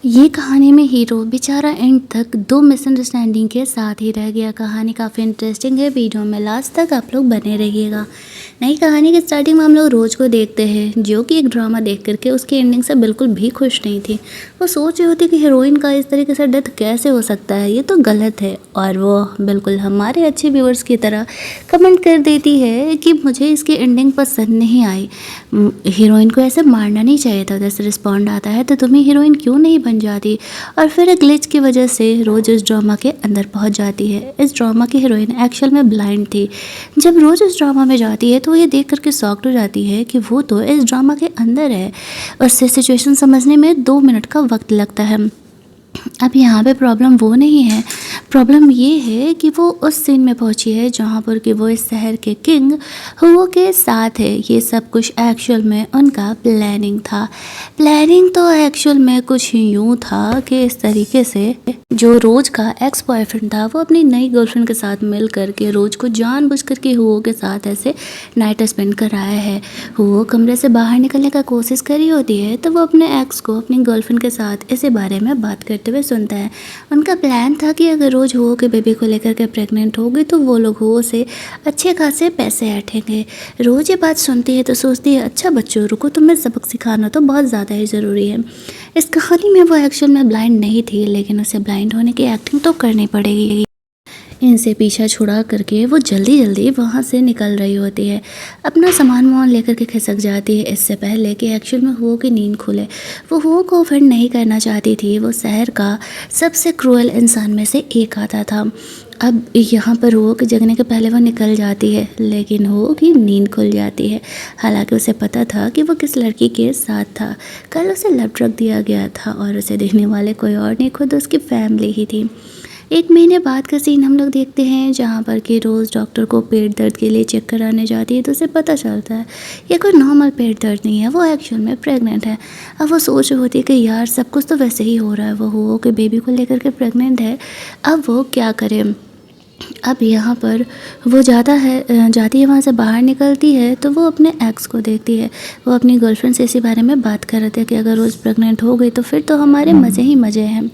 ये कहानी में हीरो बेचारा एंड तक दो मिसअंडरस्टैंडिंग के साथ ही रह गया। कहानी काफ़ी इंटरेस्टिंग है, वीडियो में लास्ट तक आप लोग बने रहिएगा। नई कहानी की स्टार्टिंग में हम लोग रोज को देखते हैं जो कि एक ड्रामा देख करके उसकी एंडिंग से बिल्कुल भी खुश नहीं थी। वो सोच रही होती कि हीरोइन का इस तरीके से डेथ कैसे हो सकता है, ये तो गलत है। और वो बिल्कुल हमारे अच्छे व्यूअर्स की तरह कमेंट कर देती है कि मुझे इसकी एंडिंग पसंद नहीं आई, हीरोइन को ऐसे मारना नहीं चाहिए था। जैसे रिस्पॉन्ड आता है तो तुम्हें हीरोइन क्यों नहीं बन जाती। और फिर एक ग्लिच की वजह से रोज इस ड्रामा के अंदर पहुंच जाती है। इस ड्रामा की हीरोइन एक्चुअल में ब्लाइंड थी। जब रोज इस ड्रामा में जाती है तो ये देख करके शॉक्ड हो जाती है कि वो तो इस ड्रामा के अंदर है। उससे सिचुएशन समझने में 2 मिनट का वक्त लगता है। अब यहाँ पे प्रॉब्लम वो नहीं है, प्रॉब्लम ये है कि वो उस सीन में पहुँची है जहाँ पर कि वो इस शहर के किंग हुओ के साथ है। ये सब कुछ एक्चुअल में उनका प्लानिंग था। प्लानिंग तो एक्चुअल में कुछ यूँ था कि इस तरीके से जो रोज का एक्स बॉयफ्रेंड था वो अपनी नई गर्लफ्रेंड के साथ मिल करके रोज को जानबूझ करके हुओ के साथ ऐसे नाइट स्पेंड कराया है। हुओ कमरे से बाहर निकलने का कोशिश करी होती है तो वो अपने एक्स को अपनी गर्लफ्रेंड के साथ इसी बारे में बात करते हुए सुनता है। उनका प्लान था कि अगर रोज हुओ के बेबी को लेकर के प्रेग्नेंट होगी तो वो लोग हुओ से अच्छे खासे पैसे ऐंठेंगे। रोज ये बात सुनती है तो सोचती है अच्छा बच्चों रुको, तुम्हें सबक सिखाना तो बहुत ज़्यादा ही ज़रूरी है। इस कहानी में वो एक्चुअल में ब्लाइंड नहीं थी, लेकिन उसे ब्लाइंड होने की एक्टिंग तो करनी पड़ेगी। इनसे पीछा छुड़ा करके वो जल्दी जल्दी वहाँ से निकल रही होती है। अपना सामान वामान लेकर के खिसक जाती है इससे पहले कि एक्चुअल में हुओ की नींद खुले। वो हुओ को ऑफेंड नहीं करना चाहती थी, वो शहर का सबसे क्रूएल इंसान में से एक आता था। अब यहाँ पर हुओ के जगने के पहले वो निकल जाती है, लेकिन हुओ की नींद खुल जाती है। हालांकि उसे पता था कि वो किस लड़की के साथ था। कल उसे लव ड्रग दिया गया था और उसे देखने वाले कोई और नहीं, खुद उसकी फैमिली ही थी। 1 महीने बाद का सीन हम लोग देखते हैं जहाँ पर कि रोज़ डॉक्टर को पेट दर्द के लिए चेक कराने जाती है तो उसे पता चलता है ये कोई नॉर्मल पेट दर्द नहीं है, वो एक्चुअल में प्रेग्नेंट है। अब वो सोच रही होती है कि यार सब कुछ तो वैसे ही हो रहा है, वो हुओ के बेबी को लेकर के प्रेग्नेंट है, अब वो क्या करे। अब यहाँ पर वो जाती है वहाँ से बाहर निकलती है तो वो अपने एक्स को देखती है। वो अपनी गर्लफ्रेंड से इसी बारे में बात कर रहे थे कि अगर रोज़ प्रेग्नेंट हो गई तो फिर तो हमारे मज़े ही मज़े हैं।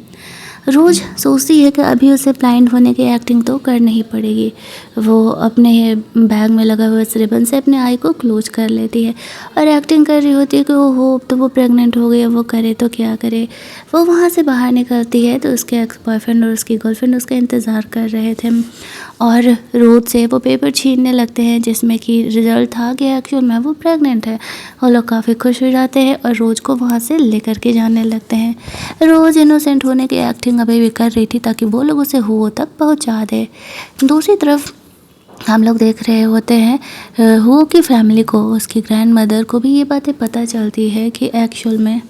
रोज़ सोचती है कि अभी उसे ब्लाइंड होने की एक्टिंग तो करनी ही पड़ेगी। वो अपने बैग में लगा हुआ इस रिबन से अपने आई को क्लोज कर लेती है और एक्टिंग कर रही होती है कि हो तो वो प्रेग्नेंट हो गई, वो करे तो क्या करे। वो वहाँ से बाहर निकलती है तो उसके एक्स बॉयफ्रेंड और उसकी गर्लफ्रेंड उसका इंतज़ार कर रहे थे और रोज से वो पेपर छीनने लगते हैं जिसमें कि रिजल्ट था कि एक्चुअल में वो प्रेग्नेंट है। वो लोग काफ़ी खुश हो जाते हैं और रोज़ को वहाँ से लेकर के जाने लगते हैं। रोज़ इनोसेंट होने की एक्टिंग अभी भी कर रही थी ताकि वो लोग उसे हुओ तक पहुँचा दे। दूसरी तरफ हम लोग देख रहे होते हैं हुओ की फैमिली को, उसकी ग्रैंड मदर को भी ये बातें पता चलती है कि एक्चुअल में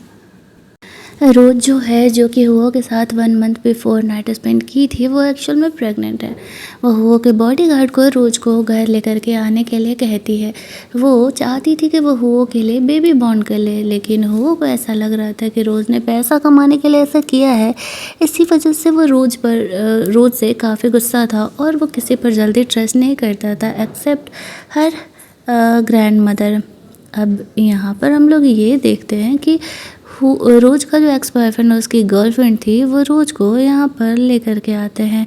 रोज जो है जो कि हुओ के साथ 1 मंथ बिफोर नाइट स्पेंड की थी वो एक्चुअल में प्रेग्नेंट है। वो हुओ के बॉडीगार्ड को रोज को घर लेकर के आने के लिए कहती है। वो चाहती थी कि वो हुओ के लिए बेबी बॉर्न कर ले, लेकिन हुओ को ऐसा लग रहा था कि रोज ने पैसा कमाने के लिए ऐसा किया है, इसी वजह से वो रोज से काफ़ी गुस्सा था और वो किसी पर जल्दी ट्रस्ट नहीं करता था एक्सेप्ट हर ग्रैंड मदर। अब यहाँ पर हम लोग ये देखते हैं कि रोज का जो एक्स बॉयफ्रेंड उसकी गर्लफ्रेंड थी वो रोज को यहाँ पर लेकर के आते हैं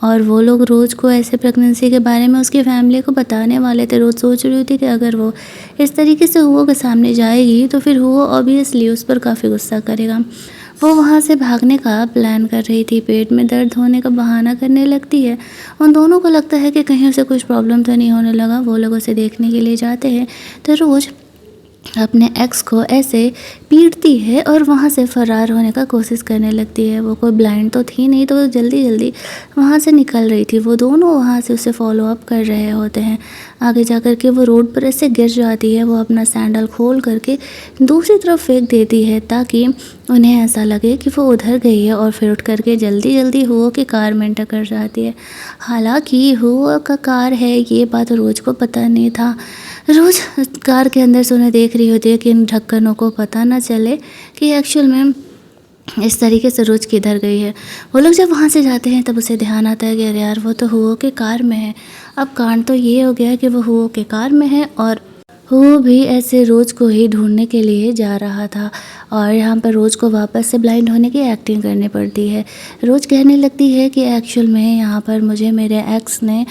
और वो लोग रोज को ऐसे प्रेगनेंसी के बारे में उसकी फैमिली को बताने वाले थे। रोज सोच रही थी कि अगर वो इस तरीके से हुओ के सामने जाएगी तो फिर हुओ ऑब्वियसली उस पर काफ़ी गुस्सा करेगा। वो वहाँ से भागने का प्लान कर रही थी, पेट में दर्द होने का बहाना करने लगती है। उन दोनों को लगता है कि कहीं उसे कुछ प्रॉब्लम तो नहीं होने लगा। वो लोग उसे देखने के लिए जाते हैं तो रोज़ अपने एक्स को ऐसे पीटती है और वहाँ से फ़रार होने का कोशिश करने लगती है। वो कोई ब्लाइंड तो थी नहीं तो वो जल्दी जल्दी वहाँ से निकल रही थी। वो दोनों वहाँ से उसे फॉलो अप कर रहे होते हैं। आगे जा कर के वो रोड पर ऐसे गिर जाती है। वो अपना सैंडल खोल करके दूसरी तरफ फेंक देती है ताकि उन्हें ऐसा लगे कि वो उधर गई है और फिर उठ करके जल्दी जल्दी हुओ की कार में टक्कर जाती है। हालांकि हुओ का कार है ये बात रोज को पता नहीं था। रोज कार के अंदर से उन्हें देख रही होती है कि इन ढक्कनों को पता ना चले कि एक्चुअल में इस तरीके से रोज किधर गई है। वो लोग जब वहाँ से जाते हैं तब उसे ध्यान आता है कि अरे यार वो तो हुओ के कार में है। अब कांड तो ये हो गया है कि वो हुओ के कार में है और वो भी ऐसे रोज़ को ही ढूँढने के लिए जा रहा था और यहाँ पर रोज़ को वापस से ब्लाइंड होने की एक्टिंग करनी पड़ती है। रोज़ कहने लगती है कि एक्चुअल में यहाँ पर मुझे मेरे एक्स ने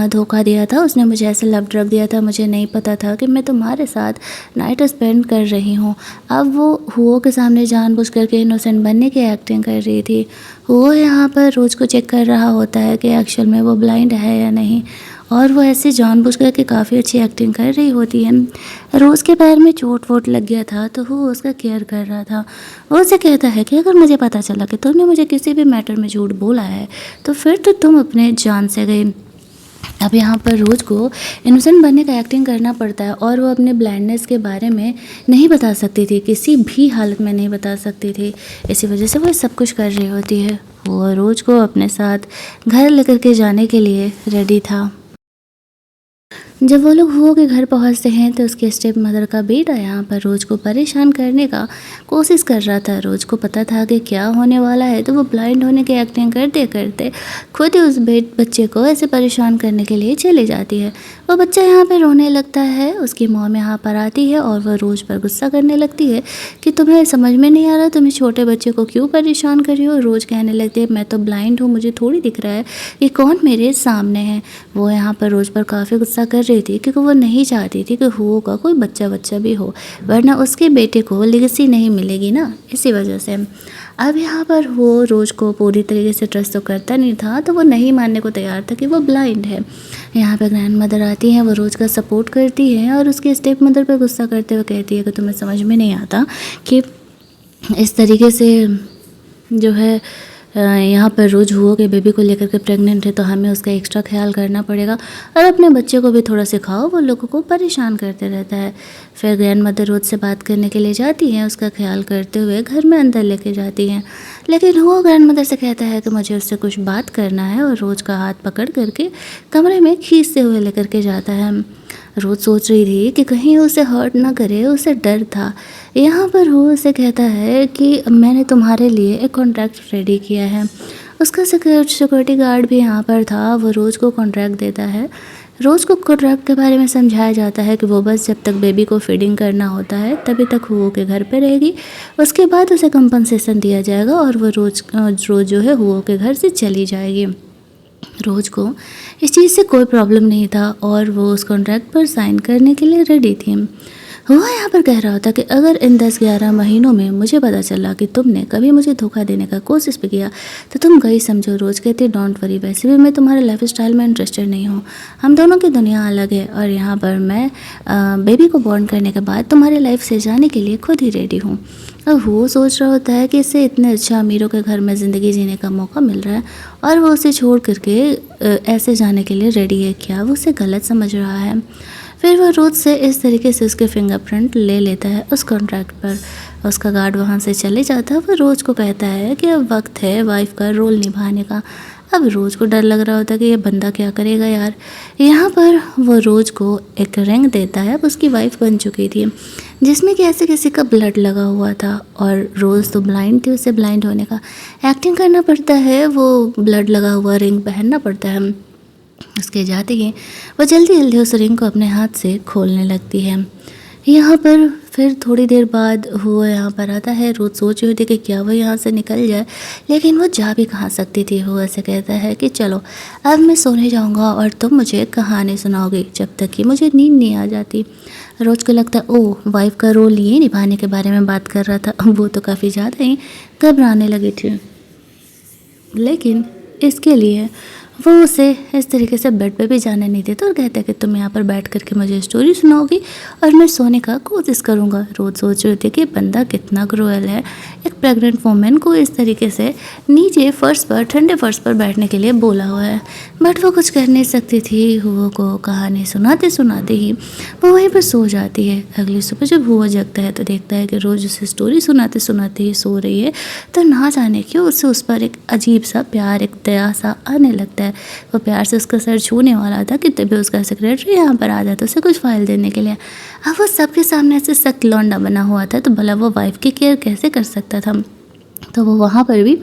धोखा दिया था, उसने मुझे ऐसे लव ड्रग दिया था, मुझे नहीं पता था कि मैं तुम्हारे साथ नाइट स्पेंड कर रही हूँ। अब वो हुओ के सामने जानबूझ करके इनोसेंट बनने की एक्टिंग कर रही थी। हुओ यहाँ पर रोज़ को चेक कर रहा होता है कि एक्चुअल में वो ब्लाइंड है या नहीं, और वो ऐसे जानबूझ कर के काफ़ी अच्छी एक्टिंग कर रही होती है। रोज़ के पैर में चोट वोट लग गया था तो वो उसका केयर कर रहा था। वो उसे कहता है कि अगर मुझे पता चला कि तुमने मुझे किसी भी मैटर में झूठ बोला है तो फिर तो तुम अपने जान से गई। अब यहाँ पर रोज़ को इनोसेंट बनने का एक्टिंग करना पड़ता है और वो अपने ब्लाइंडनेस के बारे में नहीं बता सकती थी, किसी भी हालत में नहीं बता सकती थी। इसी वजह से वो सब कुछ कर रही होती है। वो रोज़ को अपने साथ घर लेकर के जाने के लिए रेडी था। जब वो लोग हुओ के घर पहुंचते हैं तो उसके स्टेप मदर का बेटा यहाँ पर रोज़ को परेशान करने का कोशिश कर रहा था। रोज़ को पता था कि क्या होने वाला है, तो वो ब्लाइंड होने की एक्टिंग करते करते खुद ही उस बच्चे को ऐसे परेशान करने के लिए चली जाती है। वो बच्चा यहाँ पर रोने लगता है, उसकी मॉम यहाँ पर आती है और वह रोज़ पर गुस्सा करने लगती है कि तुम्हें समझ में नहीं आ रहा, तुम इस छोटे बच्चे को क्यों परेशान कर रही हो। रोज़ कहने लगती है मैं तो ब्लाइंड हूँ, मुझे थोड़ी दिख रहा है कि कौन मेरे सामने है। वो यहाँ पर रोज़ पर काफ़ी गुस्सा कर रही थी क्योंकि वो नहीं चाहती थी कि हुओ का कोई बच्चा भी हो, वरना उसके बेटे को लेगेसी नहीं मिलेगी ना, इसी वजह से। अब यहाँ पर वो रोज़ को पूरी तरीके से ट्रस्ट तो करता नहीं था, तो वो नहीं मानने को तैयार था कि वो ब्लाइंड है। यहाँ पर ग्रैंड मदर आती हैं, वो रोज़ का सपोर्ट करती है और उसके स्टेप मदर पर गुस्सा करते हुए कहती है कि तुम्हें समझ में नहीं आता कि इस तरीके से जो है यहाँ पर रोज़ हुओ के बेबी को लेकर के प्रेग्नेंट है, तो हमें उसका एक्स्ट्रा ख्याल करना पड़ेगा और अपने बच्चे को भी थोड़ा सिखाओ, वो लोगों को परेशान करते रहता है। फिर ग्रैंड मदर रोज़ से बात करने के लिए जाती हैं, उसका ख्याल करते हुए घर में अंदर लेके जाती हैं। लेकिन हुओ ग्रैंड मदर से कहता है कि मुझे उससे कुछ बात करना है और रोज़ का हाथ पकड़ करके कमरे में खींचते हुए लेकर के जाता है। रोज़ सोच रही थी कि कहीं उसे हर्ट ना करे, उसे डर था। यहाँ पर वो उसे कहता है कि मैंने तुम्हारे लिए एक कॉन्ट्रैक्ट रेडी किया है। उसका सिक्योरिटी गार्ड भी यहाँ पर था, वो रोज़ को कॉन्ट्रैक्ट देता है। रोज़ को कॉन्ट्रैक्ट के बारे में समझाया जाता है कि वो बस जब तक बेबी को फीडिंग करना होता है तभी तक हुओ के घर पे रहेगी, उसके बाद उसे कंपनसेशन दिया जाएगा और वो रोज़ जो है हुओ के घर से चली जाएगी। रोज़ को इस चीज़ से कोई प्रॉब्लम नहीं था और वो उस कॉन्ट्रैक्ट पर साइन करने के लिए रेडी थी। हुआ यहाँ पर कह रहा होता कि अगर इन 10-11 महीनों में मुझे पता चला कि तुमने कभी मुझे धोखा देने का कोशिश भी किया तो तुम गई समझो। रोज़ कहती डोंट वरी, वैसे भी मैं तुम्हारे लाइफ स्टाइल में इंटरेस्टेड नहीं हूँ, हम दोनों की दुनिया अलग है और यहाँ पर मैं बेबी को बॉर्न करने के बाद तुम्हारी लाइफ से जाने के लिए खुद ही रेडी हूँ। अब वो सोच रहा होता है कि इससे इतने अच्छा अमीरों के घर में ज़िंदगी जीने का मौका मिल रहा है और वो उसे छोड़ करके ऐसे जाने के लिए रेडी है। क्या वो उसे गलत समझ रहा है? फिर वह रोज़ से इस तरीके से उसके फिंगरप्रिंट ले लेता है उस कॉन्ट्रैक्ट पर। उसका गार्ड वहाँ से चले जाता है। वह रोज़ को कहता है कि अब वक्त है वाइफ का रोल निभाने का। अब रोज़ को डर लग रहा होता है कि ये बंदा क्या करेगा यार। यहाँ पर वो रोज़ को एक रिंग देता है, अब उसकी वाइफ बन चुकी थी, जिसमें कि ऐसे किसी का ब्लड लगा हुआ था और रोज़ तो ब्लाइंड थी, उसे ब्लाइंड होने का एक्टिंग करना पड़ता है, वो ब्लड लगा हुआ रिंग पहनना पड़ता है। उसके जाते ही वो जल्दी जल्दी उस रिंग को अपने हाथ से खोलने लगती है। यहाँ पर फिर थोड़ी देर बाद वो यहाँ पर आता है। रोज़ सोच रही थी कि क्या वो यहाँ से निकल जाए, लेकिन वो जा भी कहाँ सकती थी। वो ऐसे कहता है कि चलो अब मैं सोने जाऊँगा और तुम मुझे कहानी सुनाओगी जब तक कि मुझे नींद नहीं आ जाती। रोज़ को लगता है ओह वाइफ का रोल ये निभाने के बारे में बात कर रहा था। वो तो काफ़ी ज़्यादा ही घबराने लगी थी, लेकिन इसके लिए वो उसे इस तरीके से बेड पे भी जाने नहीं देते और कहते हैं कि तुम यहाँ पर बैठ करके मुझे स्टोरी सुनाओगी और मैं सोने का कोशिश करूँगा। रोज़ सोच रही थी कि बंदा कितना क्रूएल है, एक प्रेग्नेंट वुमेन को इस तरीके से नीचे फर्श पर, ठंडे फर्श पर बैठने के लिए बोला हुआ है, बट वो कुछ कर नहीं सकती थी। हुओ को कहानी सुनाते सुनाते ही वो वहीं पर सो जाती है। अगली सुबह जब हुआ जगता है तो देखता है कि रोज़ उसे स्टोरी सुनाते सुनाते ही सो रही है, तो ना जाने क्यों उसे उस पर एक अजीब सा प्यार, एक दया सा आने लगता है। वो प्यार से उसका सर छूने वाला था कि तभी उसका सेक्रेटरी यहाँ पर आ जाता उसे कुछ फाइल देने के लिए। अब वो सबके सामने ऐसे सख्त लौंडा बना हुआ था, तो भला वो वाइफ की केयर कैसे कर सकता था। तो वो वहाँ पर भी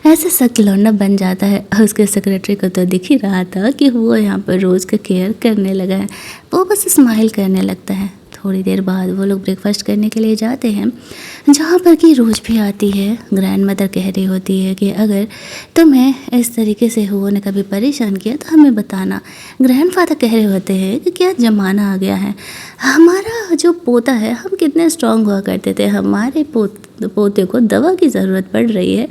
ऐसे सख्त लौंडा बन जाता है। उसके सेक्रेटरी को तो दिख ही रहा था कि वो यहाँ पर रोज़ का केयर करने लगा है। वो बस स्माइल करने लगता है। थोड़ी देर बाद वो लोग ब्रेकफास्ट करने के लिए जाते हैं, जहाँ पर कि रोज भी आती है। ग्रैंड मदर कह रही होती है कि अगर तुम्हें इस तरीके से हुओ ने कभी परेशान किया तो हमें बताना। ग्रैंड फादर कह रहे होते हैं कि क्या ज़माना आ गया है, हमारा जो पोता है, हम कितने स्ट्रांग हुआ करते थे, हमारे पोते को दवा की ज़रूरत पड़ रही है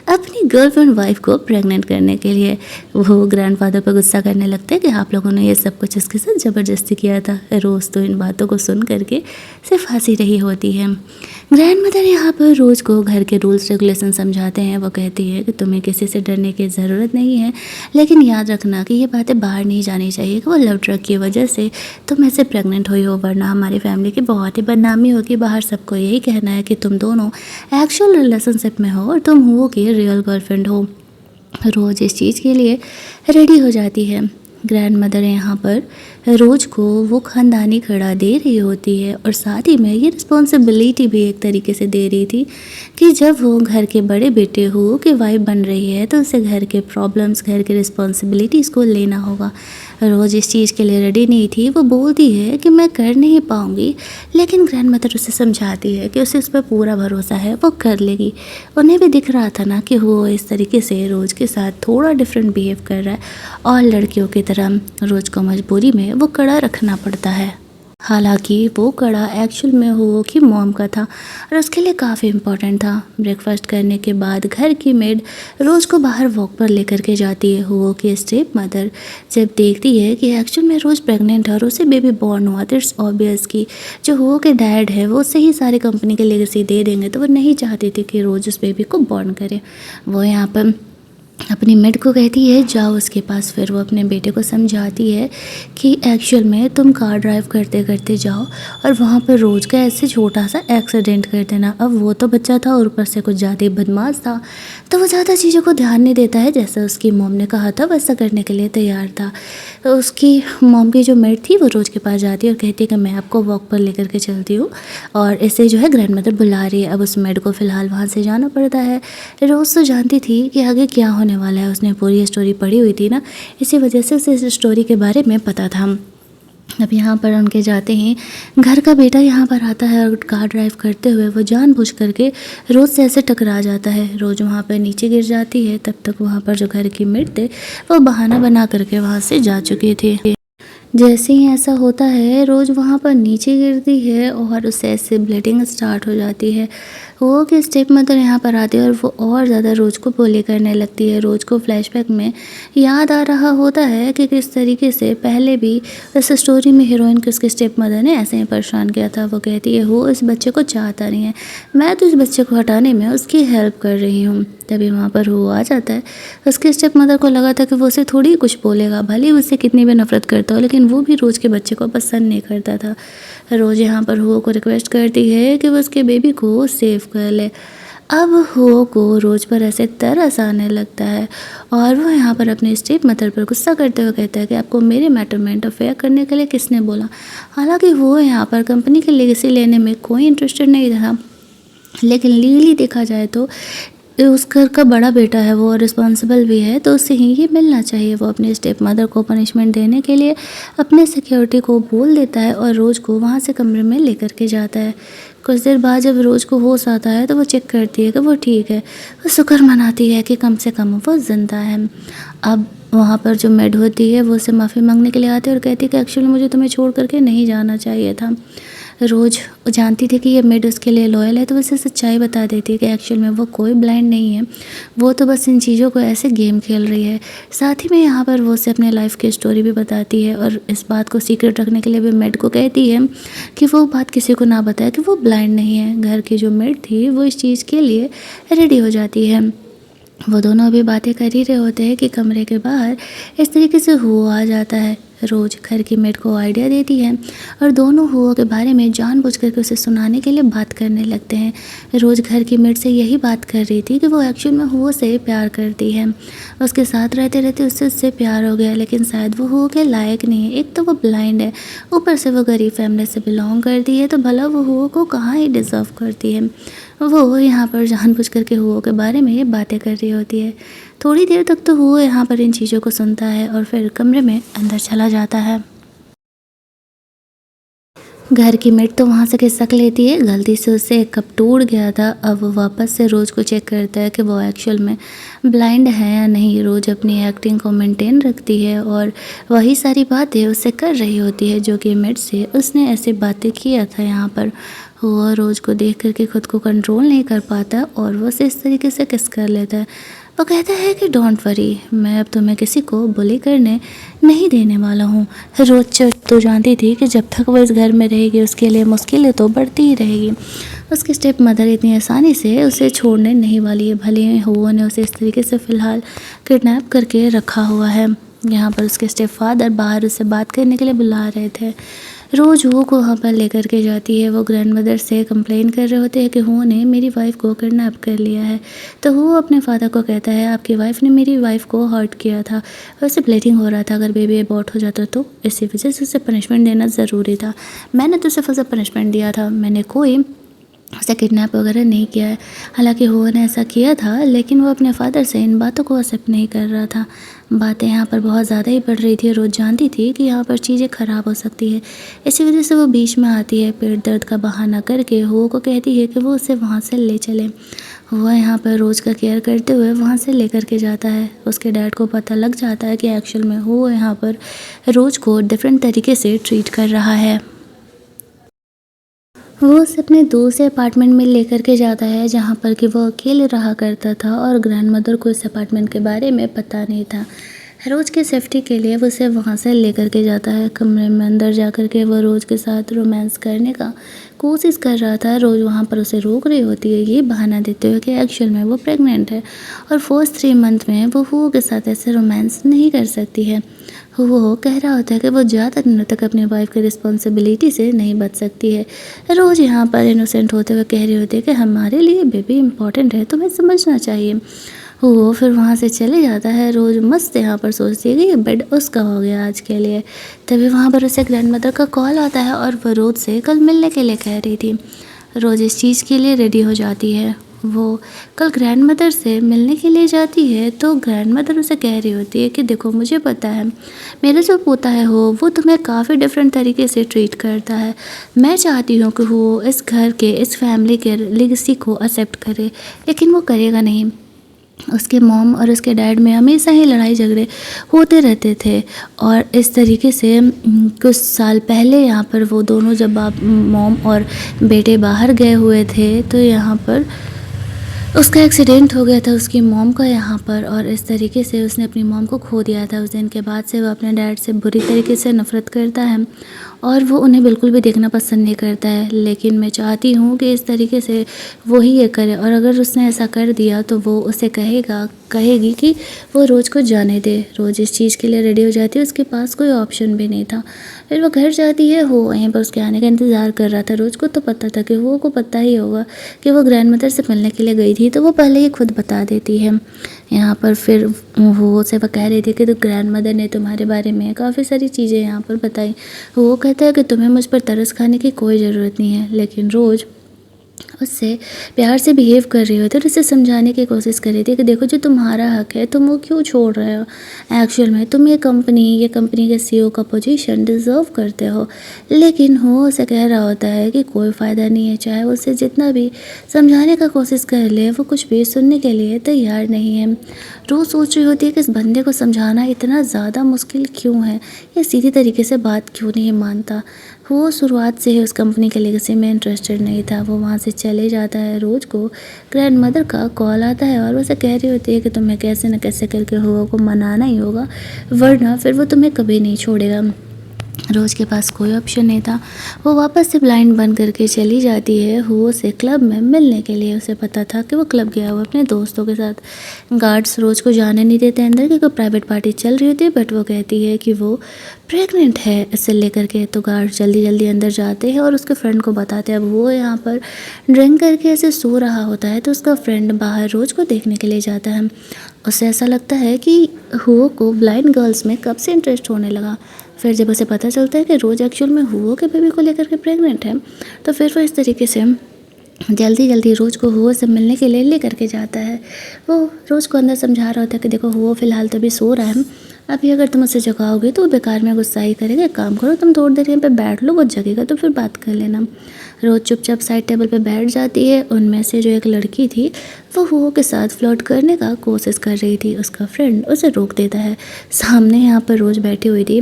अपनी गर्लफ्रेंड वाइफ को प्रेग्नेंट करने के लिए। वो ग्रैंडफादर पर गुस्सा करने लगते हैं कि आप लोगों ने ये सब कुछ इसके साथ ज़बरदस्ती किया था। रोज़ तो इन बातों को सुन करके सिर्फ हंसी रही होती है। ग्रैंड मदर यहाँ पर रोज़ को घर के रूल्स रेगुलेशन समझाते हैं। वो कहती है कि तुम्हें किसी से डरने की ज़रूरत नहीं है, लेकिन याद रखना कि ये बातें बाहर नहीं जानी चाहिए कि वो लव ड्रग की वजह से तुम ऐसे प्रेग्नेंट हुई हो, वरना हमारी फैमिली की बहुत ही बदनामी होगी। बाहर सबको यही कहना है कि तुम दोनों एक्चुअल रिलेशनशिप में हो और तुम हो कि रियल गर्लफ्रेंड हो। रोज़ इस चीज़ के लिए रेडी हो जाती है। ग्रैंड मदर यहाँ पर रोज़ को वो ख़ानदानी खड़ा दे रही होती है और साथ ही में ये रिस्पॉन्सिबिलिटी भी एक तरीके से दे रही थी कि जब वो घर के बड़े बेटे हो कि वाइफ बन रही है तो उसे घर के प्रॉब्लम्स, घर के रिस्पॉन्सिबिलिटीज़ को लेना होगा। रोज़ इस चीज़ के लिए रेडी नहीं थी। वो बोलती है कि मैं कर नहीं पाऊँगी, लेकिन ग्रैंड मदर उसे समझाती है कि उसे उस पर पूरा भरोसा है, वो कर लेगी। उन्हें भी दिख रहा था ना कि वो इस तरीके से रोज़ के साथ थोड़ा डिफरेंट बिहेव कर रहा है और लड़कियों की तरह रोज़ को मजबूरी में वो कड़ा रखना पड़ता है। हालांकि वो कड़ा एक्चुअल में हुओ की मॉम का था और उसके लिए काफ़ी इम्पोर्टेंट था। ब्रेकफास्ट करने के बाद घर की मेड रोज़ को बाहर वॉक पर लेकर के जाती है। हुओ की स्टेप मदर जब देखती है कि एक्चुअल में रोज़ प्रेग्नेंट है और उसे बेबी बॉर्न हुआ तो इट्स ऑब्वियस कि जो हुओ के डैड है वो उसे ही सारी कंपनी के लेगेसी दे देंगे, तो वो नहीं चाहती थी कि रोज़ उस बेबी को बॉर्न करे। वो यहाँ पर अपनी मेड को कहती है जाओ उसके पास। फिर वो अपने बेटे को समझाती है कि एक्चुअल में तुम कार ड्राइव करते करते जाओ और वहाँ पर रोज़ का ऐसे छोटा सा एक्सीडेंट कर देना। अब वो तो बच्चा था और ऊपर से कुछ ज़्यादा ही बदमाश था, तो वो ज़्यादा चीज़ों को ध्यान नहीं देता है। जैसा उसकी मॉम ने कहा था वैसा करने के लिए तैयार था। तो उसकी मॉम की जो मेड थी वो रोज़ के पास जाती है और कहती है कि मैं आपको वॉक पर लेकर के चलती हूँ, और इसे जो है ग्रैंड मदर बुला रही है। अब उस मेड को फ़िलहाल वहाँ से जाना पड़ता है। रोज़ तो जानती थी कि आगे क्या होने वाला है, उसने पूरी स्टोरी पढ़ी हुई थी ना, इसी वजह से उसे इस स्टोरी के बारे में पता था। अब यहाँ पर उनके जाते ही घर का बेटा यहाँ पर आता है और कार ड्राइव करते हुए वो जानबूझ करके रोज़ से ऐसे टकरा जाता है। रोज़ वहाँ पर नीचे गिर जाती है। तब तक वहाँ पर जो घर की मेड थे वो बहाना बना करके वहाँ से जा चुके थे। जैसे ही ऐसा होता है रोज़ वहाँ पर नीचे गिरती है और उससे ऐसे ब्लीडिंग स्टार्ट हो जाती है। वो कि स्टेप मदर यहाँ पर आती है और वो और ज़्यादा रोज़ को बोली करने लगती है। रोज़ को फ्लैशबैक में याद आ रहा होता है कि किस तरीके से पहले भी इस स्टोरी में हीरोइन को उसके स्टेप मदर ने ऐसे ही परेशान किया था। वो कहती है वो इस बच्चे को चाहता नहीं है, मैं तो इस बच्चे को हटाने में उसकी हेल्प कर रही हूँ। तभी वहाँ पर वो आ जाता है। उसके स्टेप मदर को लगा था कि वो उसे थोड़ी कुछ बोलेगा, भले ही उससे कितनी भी नफरत करता हो, लेकिन वो भी रोज़ के बच्चे को पसंद नहीं करता था। रोज़ यहाँ पर हुओ को रिक्वेस्ट करती है कि वो उसके बेबी को सेव कर ले। अब हुओ को रोज़ पर ऐसे तरस आने लगता है और वो यहाँ पर अपने स्टेप मदर पर गुस्सा करते हुए कहता है कि आपको मेरे मैटर में इंटरफेयर करने के लिए किसने बोला। हालांकि वो यहाँ पर कंपनी की लेगेसी लेने में कोई इंटरेस्टेड नहीं था, लेकिन लीगली देखा जाए तो उस घर का बड़ा बेटा है वो, रिस्पॉन्सिबल भी है, तो उससे ही ये मिलना चाहिए। वो अपने स्टेप मदर को पनिशमेंट देने के लिए अपने सिक्योरिटी को बोल देता है और रोज़ को वहाँ से कमरे में लेकर के जाता है। कुछ देर बाद जब रोज़ को होश आता है तो वो चेक करती है कि वो ठीक है। वो शुक्र मनाती है कि कम से कम वो ज़िंदा है। अब वहाँ पर जो मेड होती है वो उसे माफ़ी मांगने के लिए आती है और कहती है कि एक्चुअली मुझे तुम्हें छोड़ करके नहीं जाना चाहिए था। रोज़ जानती थी कि ये मेड उसके लिए लॉयल है, तो उसे सच्चाई बता देती है कि एक्चुअल में वो कोई ब्लाइंड नहीं है, वो तो बस इन चीज़ों को ऐसे गेम खेल रही है। साथ ही में यहाँ पर वो उसे अपने लाइफ की स्टोरी भी बताती है और इस बात को सीक्रेट रखने के लिए भी मेड को कहती है कि वो बात किसी को ना बताए कि वो ब्लाइंड नहीं है। घर की जो मेड थी वो इस चीज़ के लिए रेडी हो जाती है। वो दोनों अभी बातें कर ही रहे होते हैं कि कमरे के बाहर इस तरीके से हुओ आ जाता है। रोज़ घर की मेड को आइडिया देती है और दोनों हुओ के बारे में जानबूझ करके उसे सुनाने के लिए बात करने लगते हैं। रोज़ घर की मेड से यही बात कर रही थी कि वो एक्चुअल में हुओ से प्यार करती है, उसके साथ रहते रहते उससे प्यार हो गया, लेकिन शायद वो हुओ के लायक नहीं है। एक तो वो ब्लाइंड है, ऊपर से वो गरीब फैमिली से बिलोंग करती है, तो भला वो हुओ को कहाँ ही डिज़र्व करती है। वो यहाँ पर जानबूझ करके हुओ के बारे में ये बातें कर रही होती है। थोड़ी देर तक तो हुओ यहाँ पर इन चीज़ों को सुनता है और फिर कमरे में अंदर चला जाता है। घर की मेड तो वहाँ से खिसक लेती है, गलती से उससे एक कप टूट गया था। अब वो वापस से रोज़ को चेक करता है कि वो एक्चुअल में ब्लाइंड है या नहीं। रोज़ अपनी एक्टिंग को मेंटेन रखती है और वही सारी बातें उससे कर रही होती है जो कि मेड से उसने ऐसे बातें किया था यहाँ पर। वो रोज़ को देख करके खुद को कंट्रोल नहीं कर पाता और वो उसे इस तरीके से किस कर लेता है। वो कहता है कि डोंट वरी, मैं अब तुम्हें किसी को बुली करने नहीं देने वाला हूँ। रोज तो जानती थी कि जब तक वो इस घर में रहेगी उसके लिए मुश्किलें तो बढ़ती ही रहेगी। उसकी स्टेप मदर इतनी आसानी से उसे छोड़ने नहीं वाली है, भले ही हुआ ने उसे इस तरीके से फ़िलहाल किडनैप करके रखा हुआ है। यहाँ पर उसके स्टेप फादर बाहर उससे बात करने के लिए बुला रहे थे। रोज़ हू को वहाँ पर लेकर के जाती है। वो ग्रैंड मदर से कंप्लेन कर रहे होते हैं कि हू ने मेरी वाइफ को किडनैप कर लिया है। तो हू अपने फादर को कहता है आपकी वाइफ ने मेरी वाइफ को हर्ट किया था, वैसे ब्लीडिंग हो रहा था, अगर बेबी अबॉर्ट हो जाता तो इसी वजह से उसे पनिशमेंट देना ज़रूरी था। मैंने तो सिर्फ उसे पनिशमेंट दिया था, मैंने कोई उसे किडनैप वगैरह नहीं किया है। हालांकि हुआ ने ऐसा किया था लेकिन वो अपने फादर से इन बातों को एक्सेप्ट नहीं कर रहा था। बातें यहाँ पर बहुत ज़्यादा ही बढ़ रही थी। रोज़ जानती थी कि यहाँ पर चीज़ें ख़राब हो सकती है, इसी वजह से वो बीच में आती है। पेट दर्द का बहाना करके हुआ को कहती है कि वो उसे वहाँ से ले चले। हुआ यहाँ पर रोज़ का केयर करते हुए वहाँ से लेकर के जाता है। उसके डैड को पता लग जाता है कि एक्चुअल में हुआ यहाँ पर रोज़ को डिफरेंट तरीके से ट्रीट कर रहा है। वो उसे अपने दूसरे अपार्टमेंट में लेकर के जाता है जहाँ पर कि वो अकेले रहा करता था और ग्रैंड मदर को इस अपार्टमेंट के बारे में पता नहीं था। रोज़ की सेफ्टी के लिए वो उसे वहाँ से लेकर के जाता है। कमरे में अंदर जा कर के वो रोज़ के साथ रोमांस करने का कोशिश कर रहा था। रोज़ वहाँ पर उसे रोक रही होती है ये बहाना देते हुए कि एक्चुअल में वो प्रेग्नेंट है और फर्स्ट 3 मंथ में वो के साथ ऐसे रोमांस नहीं कर सकती है। वो कह रहा होता है कि वो ज़्यादा दिनों तक अपनी वाइफ की रिस्पॉन्सिबिलिटी से नहीं बच सकती है। रोज़ यहाँ पर इनोसेंट होते हुए कह रही होती है कि हमारे लिए बेबी इम्पॉर्टेंट है, तुम्हें समझना चाहिए। वो फिर वहाँ से चले जाता है। रोज़ मस्त यहाँ पर सोचती है कि ये बेड उसका हो गया आज के लिए। तभी वहाँ पर उसे ग्रैंड मदर का कॉल आता है और वो रोज़ से कल मिलने के लिए कह रही थी। रोज़ इस चीज़ के लिए रेडी हो जाती है। वो कल ग्रैंड मदर से मिलने के लिए जाती है तो ग्रैंड मदर उसे कह रही होती है कि देखो मुझे पता है मेरा जो पोता है वो तुम्हें काफ़ी डिफरेंट तरीके से ट्रीट करता है। मैं चाहती हूँ कि वो इस घर के इस फैमिली के लेगेसी को एक्सेप्ट करे, लेकिन वो करेगा नहीं। उसके मॉम और उसके डैड में हमेशा ही लड़ाई झगड़े होते रहते थे और इस तरीके से कुछ साल पहले यहाँ पर वो दोनों जब मॉम और बेटे बाहर गए हुए थे तो यहाँ पर उसका एक्सीडेंट हो गया था उसकी मॉम का यहाँ पर, और इस तरीके से उसने अपनी मॉम को खो दिया था। उस दिन के बाद से वो अपने डैड से बुरी तरीके से नफ़रत करता है और वो उन्हें बिल्कुल भी देखना पसंद नहीं करता है। लेकिन मैं चाहती हूँ कि इस तरीके से वो ही ये करे, और अगर उसने ऐसा कर दिया तो वो उसे कहेगी कि वो रोज़ को जाने दे। रोज़ इस चीज़ के लिए रेडी हो जाती है, उसके पास कोई ऑप्शन भी नहीं था। फिर वो घर जाती है। वो वहीं पर उसके आने का इंतज़ार कर रहा था। रोज़ को तो पता था कि वो को पता ही होगा कि वो ग्रैंड मदर से मिलने के लिए गई थी, तो वो पहले ही खुद बता देती है। यहाँ पर फिर वो से वो कह रही थी कि तो ग्रैंड मदर ने तुम्हारे बारे में काफ़ी सारी चीज़ें यहाँ पर बताई। वो कहता है कि तुम्हें मुझ पर तरस खाने की कोई ज़रूरत नहीं है, लेकिन रोज़ उससे प्यार से बिहेव कर रही होती है और उसे समझाने की कोशिश कर रही थी कि देखो जो तुम्हारा हक है तुम वो क्यों छोड़ रहे हो। एक्चुअल में तुम ये कंपनी के सीईओ का पोजीशन डिज़र्व करते हो। लेकिन वो उसे कह रहा होता है कि कोई फ़ायदा नहीं है, चाहे वो उसे जितना भी समझाने का कोशिश कर ले वो कुछ भी सुनने के लिए तैयार नहीं है। रोज़ सोच रही होती है कि इस बंदे को समझाना इतना ज़्यादा मुश्किल क्यों है, ये सीधी तरीके से बात क्यों नहीं मानता। वो शुरुआत से ही उस कंपनी के लेगेसी में इंटरेस्टेड नहीं था। वो वहाँ से चले जाता है। रोज़ को ग्रैंड मदर का कॉल आता है और वो उसे कह रही होती है कि तुम्हें कैसे न कैसे करके हुआ को मनाना ही होगा, वरना फिर वो तुम्हें कभी नहीं छोड़ेगा। रोज़ के पास कोई ऑप्शन नहीं था। वो वापस से ब्लाइंड बन करके चली जाती है हुओ से क्लब में मिलने के लिए। उसे पता था कि वो क्लब गया हुआ अपने दोस्तों के साथ। गार्ड्स रोज़ को जाने नहीं देते अंदर क्योंकि प्राइवेट पार्टी चल रही होती है, बट वो कहती है कि वो प्रेग्नेंट है इसे लेकर के। तो गार्ड जल्दी जल्दी अंदर जाते हैं और उसके फ्रेंड को बताते हैं। अब वो यहाँ पर ड्रिंक करके ऐसे सो रहा होता है तो उसका फ्रेंड बाहर रोज़ को देखने के लिए जाता है। उसे ऐसा लगता है कि हुओ को ब्लाइंड गर्ल्स में कब से इंटरेस्ट होने लगा। फिर जब उसे पता चलता है कि रोज़ एक्चुअल में हुओ के बेबी को लेकर के प्रेग्नेंट है, तो फिर वो इस तरीके से जल्दी जल्दी रोज़ को हुओ से मिलने के लिए ले करके जाता है। वो रोज़ को अंदर समझा रहा होता है कि देखो हुओ फ़िलहाल तो अभी सो रहा है, अभी अगर तुम उसे जगाओगे तो वो बेकार में गुस्सा ही करेगा। एक काम करो, तुम थोड़ी देर यहाँ पे बैठ लो, वो जगेगा तो फिर बात कर लेना। रोज़ चुपचाप साइड टेबल पे बैठ जाती है। उनमें से जो एक लड़की थी वो हुओ के साथ फ्लर्ट करने का कोशिश कर रही थी। उसका फ्रेंड उसे रोक देता है। सामने यहाँ पर रोज़ बैठी हुई थी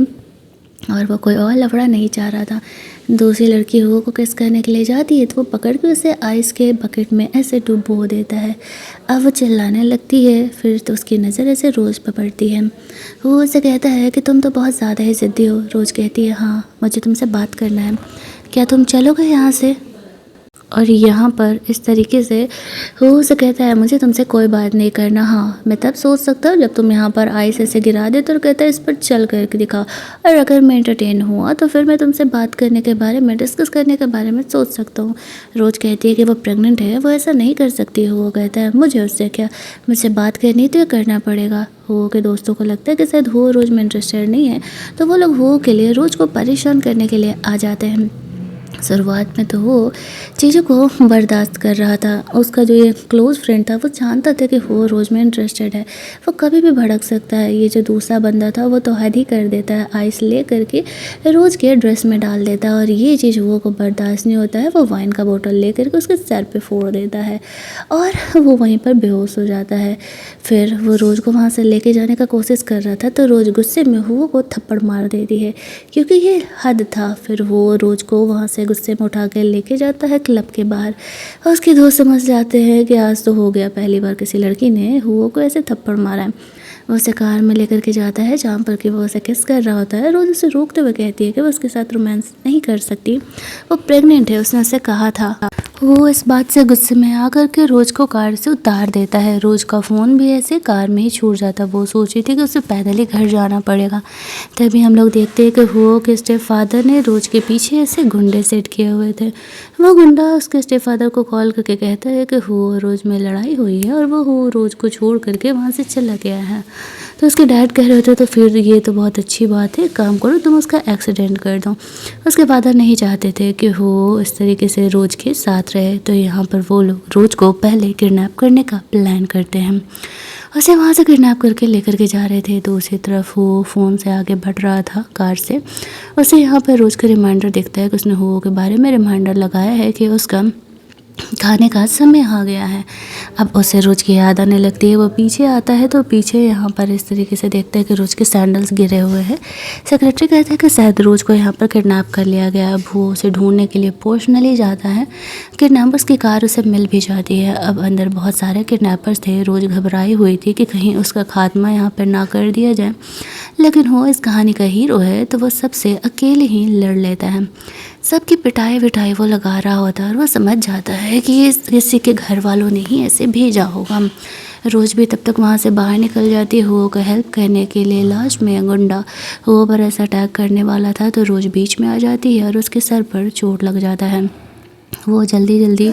और वो कोई और लफड़ा नहीं चाह रहा था। दूसरी लड़की हुओ को किस करने के लिए जाती है तो वो पकड़ के उसे आइस के बकेट में ऐसे डुबो देता है। अब वो चिल्लाने लगती है। फिर तो उसकी नज़र ऐसे रोज़ पर पड़ती है। वो उसे कहता है कि तुम तो बहुत ज़्यादा ही ज़िद्दी हो। रोज़ कहती है, हाँ मुझे तुमसे बात करना है, क्या तुम चलोगे यहाँ से। और यहाँ पर इस तरीके से वो उसे कहता है, मुझे तुमसे कोई बात नहीं करना, हाँ मैं तब सोच सकता हूँ जब तुम यहाँ पर आइस ऐसे गिरा दे। तो कहता है, इस पर चल करके दिखाओ, और अगर मैं एंटरटेन हुआ तो फिर मैं तुमसे बात करने के बारे में, डिस्कस करने के बारे में सोच सकता हूँ। रोज़ कहती है कि वो प्रेग्नेंट है, वो ऐसा नहीं कर सकती। वो कहता है, मुझे उससे क्या, मुझसे बात करनी तो करना पड़ेगा। हो के दोस्तों को लगता है कि शायद हो रोज़ में इंटरेस्टेड नहीं है, तो वो लोग हो के लिए रोज़ को परेशान करने के लिए आ जाते हैं। शुरुआत में तो वो चीज़ों को बर्दाश्त कर रहा था। उसका जो ये क्लोज़ फ्रेंड था वो जानता था कि वो रोज़ में इंटरेस्टेड है, वो कभी भी भड़क सकता है। ये जो दूसरा बंदा था वो तो हद ही कर देता है, आइस ले करके रोज़ के ड्रेस में डाल देता है। और ये चीज़ वो को बर्दाश्त नहीं होता है। वो वाइन का बोतल ले करके उसके सर पे फोड़ देता है और वो वहीं पर बेहोश हो जाता है। फिर वो रोज़ को वहाँ से लेके जाने का कोशिश कर रहा था तो रोज़ गुस्से में हुओ को थप्पड़ मार देती है, क्योंकि ये हद था। फिर वो रोज़ को वहाँ से गुस्से में उठा कर लेके जाता है क्लब के बाहर। और उसके दोस्त समझ जाते हैं कि आज तो हो गया, पहली बार किसी लड़की ने हुओ को ऐसे थप्पड़ मारा है। वो उसे कार में लेकर के जाता है जहाँ पर कि वो उसे किस कर रहा होता है। रोज़ उसे रोकते हुए कहती है कि वो उसके साथ रोमांस नहीं कर सकती, वो प्रेग्नेंट है, उसने उसे कहा था। वो इस बात से गुस्से में आकर के रोज़ को कार से उतार देता है। रोज़ का फ़ोन भी ऐसे कार में ही छूट जाता। वो सोची थी कि उसे पैदल ही घर जाना पड़ेगा। तभी हम लोग देखते हैं कि हुओ के स्टेप फादर ने रोज़ के पीछे ऐसे गुंडे सेट किए हुए थे। वो गुंडा उसके स्टेप फादर को कॉल करके कहता है कि हुओ रोज़ में लड़ाई हुई है और वो हुओ रोज़ को छोड़ करके वहाँ से चला गया है। तो उसके डैड कह रहे थे, तो फिर ये तो बहुत अच्छी बात है, काम करो तुम उसका एक्सीडेंट कर दो। उसके फादर नहीं चाहते थे कि वो इस तरीके से रोज़ के साथ रहे। तो यहाँ पर वो लोग रोज़ को पहले किडनैप करने का प्लान करते हैं। उसे वहाँ से किडनैप करके लेकर के जा रहे थे। दूसरी तरफ वो फ़ोन से आगे बढ़ रहा था कार से। उसे यहाँ पर रोज़ का रिमाइंडर दिखता है कि उसने हुओ के बारे में रिमाइंडर लगाया है कि उसका खाने का समय आ गया है। अब उसे रोज़ की याद आने लगती है। वो पीछे आता है तो पीछे यहाँ पर इस तरीके से देखता है कि रोज़ के सैंडल्स गिरे हुए हैं। सेक्रेटरी कहता है कि शायद रोज़ को यहाँ पर किडनैप कर लिया गया। अब वो उसे ढूंढने के लिए पर्सनली जाता है। किडनैपर्स की कार उसे मिल भी जाती है। अब अंदर बहुत सारे किडनैपर्स थे। रोज़ घबराई हुई थी कि कहीं उसका खात्मा यहाँ पर ना कर दिया जाए, लेकिन वो इस कहानी का हीरो है तो वो सबसे अकेले ही लड़ लेता है। सबकी पिटाई विटाई वो लगा रहा होता है और वो समझ जाता है कि ये किसी के घर वालों ने ही ऐसे भेजा होगा। रोज़ भी तब तक वहाँ से बाहर निकल जाती है हुओ को हेल्प करने के लिए। लास्ट में गुंडा हुओ पर ऐसा अटैक करने वाला था तो रोज़ बीच में आ जाती है और उसके सर पर चोट लग जाता है। वो जल्दी जल्दी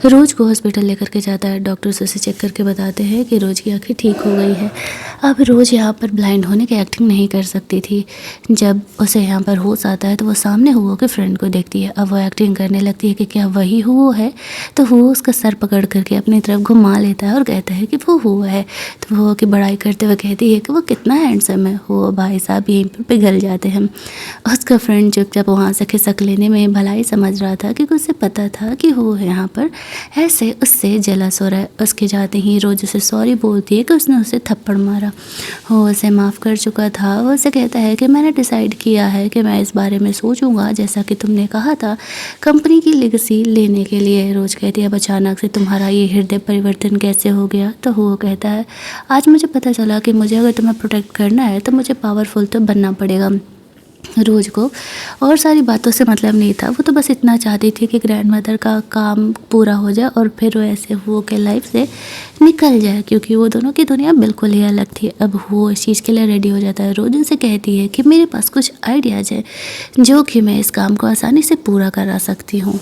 रोज़ को हॉस्पिटल लेकर के जाता है। डॉक्टर्स उसे चेक करके बताते हैं कि रोज़ की आँखें ठीक हो गई है। अब रोज़ यहाँ पर ब्लाइंड होने की एक्टिंग नहीं कर सकती थी। जब उसे यहाँ पर होश आता है तो वो सामने हुओ के फ्रेंड को देखती है। अब वो एक्टिंग करने लगती है कि क्या वही हुओ है। तो वो उसका सर पकड़ करके अपनी तरफ घुमा लेता है और कहता है कि वो हुओ है। तो वो की बड़ाई करते हुए कहती है कि वो कितना हैंडसम है। वो भाई साहब यहीं पर पिघल जाते हैं। उसका फ्रेंड चुपचाप वहाँ से खिसक लेने में भलाई समझ रहा था, क्योंकि उसे पता था कि वो यहाँ पर ऐसे उससे जेलस हो रहा है। उसके जाते ही रोज़ उसे सॉरी बोलती है कि उसने उसे थप्पड़ मारा। वो उसे माफ़ कर चुका था। वो उसे कहता है कि मैंने डिसाइड किया है कि मैं इस बारे में सोचूंगा, जैसा कि तुमने कहा था, कंपनी की लेगेसी लेने के लिए। रोज़ कहती है, अब अचानक से तुम्हारा ये हृदय परिवर्तन कैसे हो गया। तो वो कहता है, आज मुझे पता चला कि मुझे अगर तुम्हें प्रोटेक्ट करना है तो मुझे पावरफुल तो बनना पड़ेगा। रोज़ को और सारी बातों से मतलब नहीं था। वो तो बस इतना चाहती थी कि ग्रैंडमदर का काम पूरा हो जाए और फिर वो ऐसे वो के लाइफ से निकल जाए, क्योंकि वो दोनों की दुनिया बिल्कुल ही अलग थी। अब वो इस चीज़ के लिए रेडी हो जाता है। रोज़ उनसे कहती है कि मेरे पास कुछ आइडियाज़ है जो कि मैं इस काम को आसानी से पूरा करा सकती हूँ।